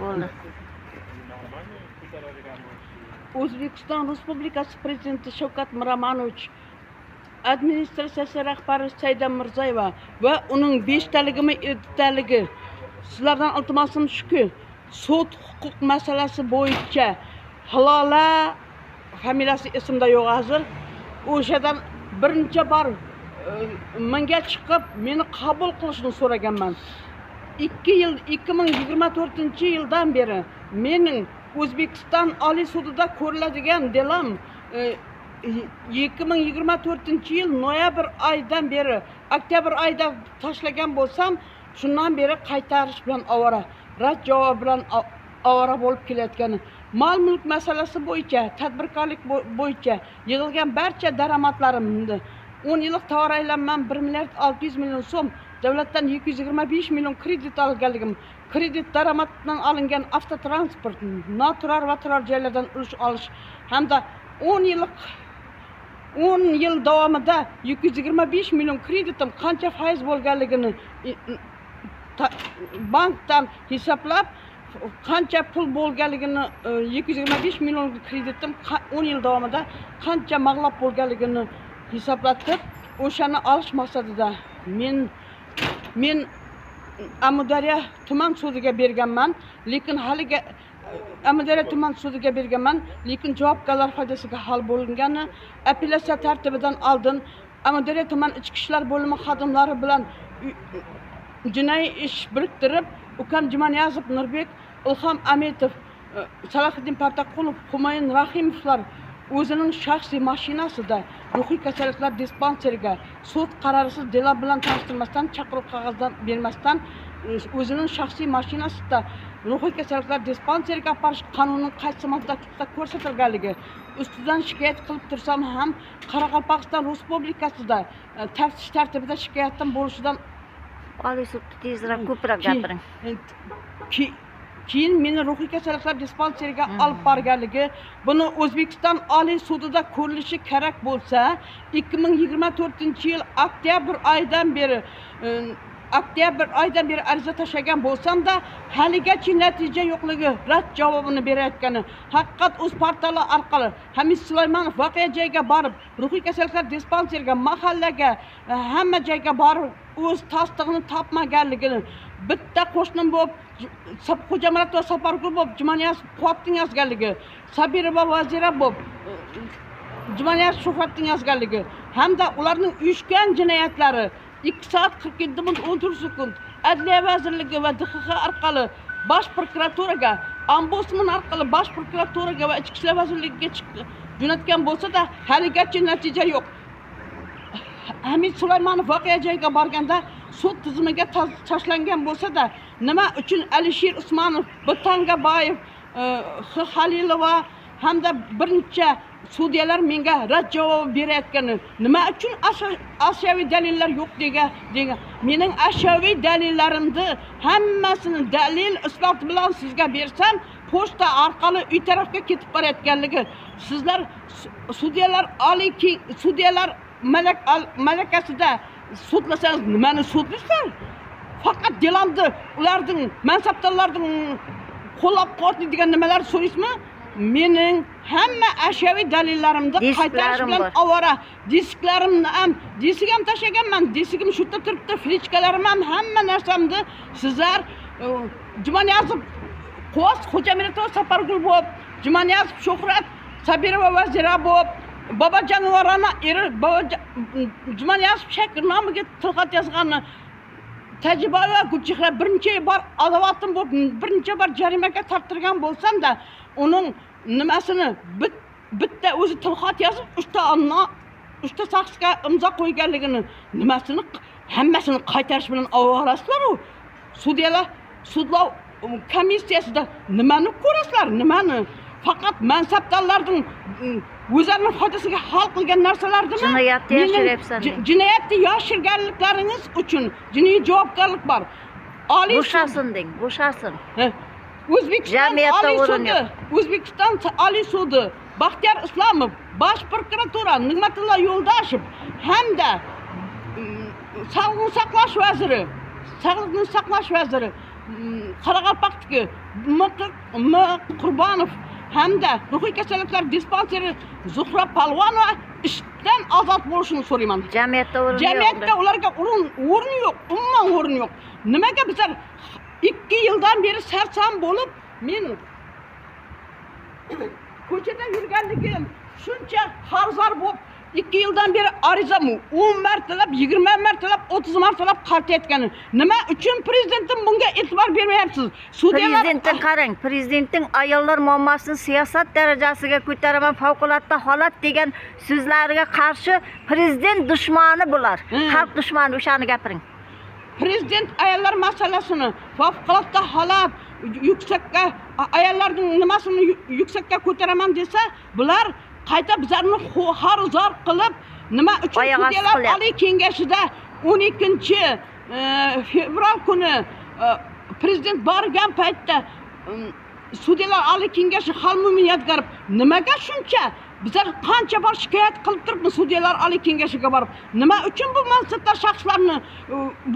Bo'ldi. O'zbekiston Respublikasi Prezidenti Shavkat Miromonovich, administratsiyasi rahbari Saida Mirziyoyeva va uning 5taligimi 7taligi sizlardan iltimosim shuki, sud huquq masalasi bo'yicha Hilola familiyasi esimda yo'q hozir. O'shadan birinchi bor menga chiqib meni qabul qilishni so'raganman. 2024-yildan beri mening O'zbekiston Oliy sudida ko'riladigan delam 2024-yil noyabr oyidan beri oktyabr oyida tashlagan bo'lsam, shundan beri qaytarish bilan ovora, rad javob bilan ovora bo'lib kelayotgani. Mol mulk masalasi bo'yicha, tadbirkorlik bo'yicha yig'ilgan barcha daromadlarimni 10 yillik tovar aylanmam 1 milliard 600 million so'm, davlatdan 225 million kredit olganligim, kredit daromadidan olingan avtotransport, noturar va turar joylardan ulush olish hamda 10 yil davomida 225 million kreditim qancha faiz bo'lganligini bankdan hisoblab, qancha pul bo'lganligini 225 million kreditim 10 yil davomida qancha mag'lub bo'lganligini hisoblatib, o'shani olish maqsadida men Amudaryo tuman sudiga berganman, lekin haliga Amudaryo tuman sudiga berganman, lekin javobgarlar foydasiga hal bo'lingani apellyatsiya tartibidan oldin Amudaryo tuman ichki ishlar bo'limi xodimlari bilan jinoiy ish biriktirib, ukam Jumaniyazov Nurbek, Ilhom Ametov, Salohiddin Partaqulov, Humoyun Rahimovlar o'zining shaxsiy mashinasida ruhiy kasalliklar dispanseriga sud qarorisiz delo bilan tanishtirmasdan, chaqiruv qog'ozdan bermasdan o'zining shaxsiy mashinasida ruhiy kasalliklar dispanseriga aparish qonunning qaysi moddasida ko'rsatilganligi ustidan shikoyat qilib tursam ham Qoraqalpog'iston Respublikasida taftish tartibida shikoyatim bo'lishidan Oliy sudda tezroq ko'proq gapiring. Keyin meni ruhiy kasalliklar dispanseriga olib borganligi, buni O'zbekiston Oliy sudida ko'rilishi kerak bo'lsa, 2024-yil oktyabr oyidan beri ariza tashlagan bo'lsam-da, haligacha natija yo'qligi rad javobini berayotgani, Haqiqat o'z portali orqali Hamid Sulaymonov voqea joyiga borib, ruhiy kasalliklar dispanseriga, mahallaga, hamma joyga borib o'z tasdig'ini topmaganligini, bitta qo'shnim bo'lib Xo'jamurat va Safargul bo'lib Jumaniyaz Fuatning yozganligi, Sabirova Vazira bo'lib Jumaniyaz Shuhratning yozganligi hamda ularning uyushgan jinoyatlari 2 soat 47 minut 14 sekund Adliya vazirligi va DXX orqali Bosh prokuraturaga, Ombudsman orqali Bosh prokuraturaga va Ichki ishlar vazirligiga jo'natgan bo'lsa-da, haligacha natija yo'q. Hamid Sulaymonov voqea joyiga borganda sud tizimiga tashlangan bo'lsa-da, nima uchun Alisher Usmonov, Botangaboyev, Halilova hamda birinchi sudyalar menga rad javob berayotgani, nima uchun ashyoviy dalillar yo'q degan. Mening ashyoviy dalillarimni hammasini dalil isbot bilan sizga bersam, pochta orqali uy tarafga ketib borayotganligi, sizlar sudyalar malakasida sudlasangiz nimani sudlaysiz? Faqat delamdi ularning mansabdorlarning qo'llab-quvvatlaydigan nimalar so'raysizmi? Mening hamma ashyoviy dalillarimni qaytarish bilan ovora, disklarimni ham, disk ham tashlaganman, diskim shu yerda turibdi, flechkalarim ham, hamma narsamni sizlar Jumaniyazov Xo'jamurat va Safargul bo'lib, Jumaniyazov Shuhrat, Sabirova Vazira bo'lib, Bobojanorona eri Jumaniyazov Shakir nomiga tilxat yozganini Tajibova Gulchehra birinchi bor adovatim bo'lib, birinchi bor jarimaga torttirgan bo'lsam-da, uning nimasini bitta o'zi tilxat yozib, 3 ta saxsga imzo qo'yganligini, nimasini hammasini qaytarish bilan ovorasizlar u. Sudlov komissiyasida nimani ko'rasizlar, nimani? Faqat mansabdorlarning o'zlarining foydasiga hal qilgan narsalarni jinoyatni yashiryapsan. Jinoyatni yashirganliklaringiz uchun jinoiy javobgarlik bor. Bo'shasin deng, bo'shasin. O'zbekiston Oliy sudi Baxtiyor Islomov, Bosh prokuratura Nig'matilla Yo'ldoshev hamda Sog'liqni saqlash vaziri Qoraqalpoqdagi M. Qurbonov hamda ruhiy kasalliklar dispanseri Zuhra Palvonova ishdan ozod bo'lishini so'rayman. Jamiyatda o'rin yo'q. Jamiyatda ularga o'rin yo'q, umuman o'rin yo'q. Nimaga bizlar 2 yildan beri sarsam bo'lib, men ko'chada yurganligim shuncha xarzor bo'lib 2 yildan beri arizam 10 martalab, 20 martalab, 30 martalab qaytayotgani. Nima uchun prezidentim bunga e'tibor bermayapsiz? Sudyalar Prezidentning qarang, prezidentning ayollar muammosini siyosat darajasiga ko'taraman, favqulodda holat degan so'zlariga qarshi prezident dushmani bular. Xalq dushmani, o'shani gapiring. Prezident ayollar masalasini favqulodda holat yuksakka ayollarning nimasini yuksakka ko'taraman desa, bular qayta bizlarni xarizor qilib, nima uchun sudyalar oliy kengashida 12 fevral kuni prezident borgan paytda sudyalar oliy kengashi Xalmumin Yodgorov nimaga shuncha bizlar qancha bor shikoyat qilib turibmiz sudyalar oliy kengashiga borib, nima uchun bu mansabdor shaxslarni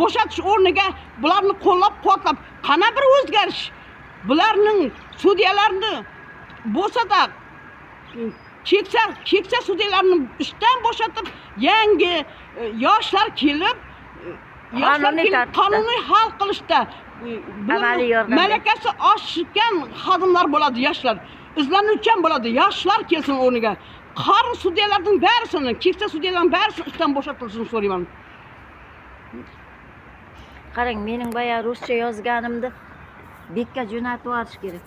bo'shatish o'rniga bularni qo'llab-quvvatlab qana bir o'zgarish, bularning sudyalarni bo'lsa-da keksa sudyalarni ishdan bo'shatib, yangi yoshlar kelib qonuniy hal qilishda malakasi oshgan xodimlar bo'ladi, yoshlar izlanuvchan bo'ladi, yoshlar kelsin o'rniga. Qari sudyalarning barisini, keksa sudyalarning barisini ishdan bo'shatilishini so'rayman. Qarang, mening boya ruscha yozganimni bekka jo'natib yuborish kerak.